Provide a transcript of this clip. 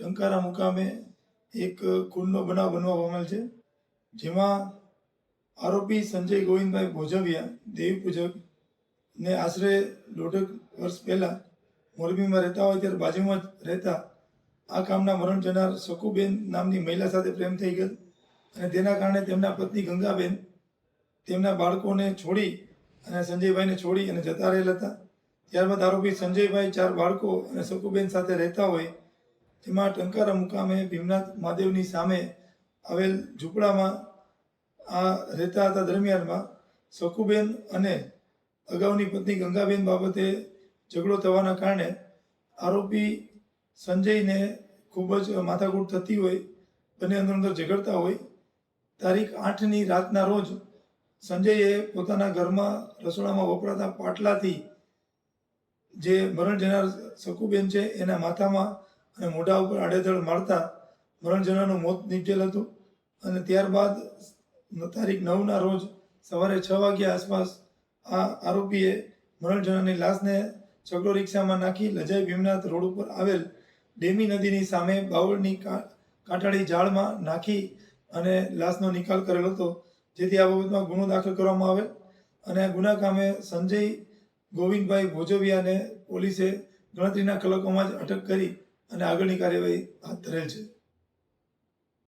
ટંકારા મુકામે એક ખૂનનો બનાવ બનવા પામેલ છે, જેમાં આરોપી સંજય ગોવિંદભાઈ ભોજવિયા દેવી પૂજક ને આશરે 1.5 વર્ષ પહેલાં મોરબીમાં રહેતા હોય ત્યારે બાજુમાં જ રહેતા આ કામના મરણ જનાર શકુબેન નામની મહિલા સાથે પ્રેમ થઈ ગયેલ અને તેના કારણે તેમના પત્ની ગંગાબેન તેમના બાળકોને છોડી અને સંજયભાઈને છોડી અને જતા રહેલ હતા. ત્યારબાદ આરોપી સંજયભાઈ 4 બાળકો અને શકુબેન સાથે રહેતા હોય, જેમાં ટંકારા મુકામે ભીમનાથ મહાદેવની સામે આવેલ ઝૂંપડામાં આ રહેતા હતા. દરમિયાનમાં શકુબેન અને અગાઉની પત્ની ગંગાબેન બાબતે ઝઘડો થવાના કારણે આરોપી સંજયને ખૂબ જ માથાકૂટ થતી હોય, બંને અંદર ઝઘડતા હોય. તારીખ 8ની રાતના રોજ સંજયે પોતાના ઘરમાં રસોડામાં વપરાતા પાટલાથી જે મરણ જનાર શકુબેન છે એના માથામાં અને મોઢા ઉપર આડેધડ મારતા મરણ જનારનું મોત નીપજેલ હતું. અને ત્યારબાદ તારીખ 9ના રોજ સવારે 6 વાગ્યા આસપાસ આ આરોપીએ મરણ જનારની લાશને છકડો રિક્ષામાં નાખી લજાઈ ભીમનાથ રોડ ઉપર આવેલ ડેમી નદીની સામે બાવળની કાંટાળી ઝાડમાં નાખી અને લાશનો નિકાલ કરેલો હતો, જેથી આ બાબતમાં ગુનો દાખલ કરવામાં આવેલ અને ગુના કામે સંજય ગોવિંદભાઈ ભોજવિયાને પોલીસે ગણતરીના કલાકોમાં જ અટક કરી અને આગળની કાર્યવાહી હાથ ધરેલ છે.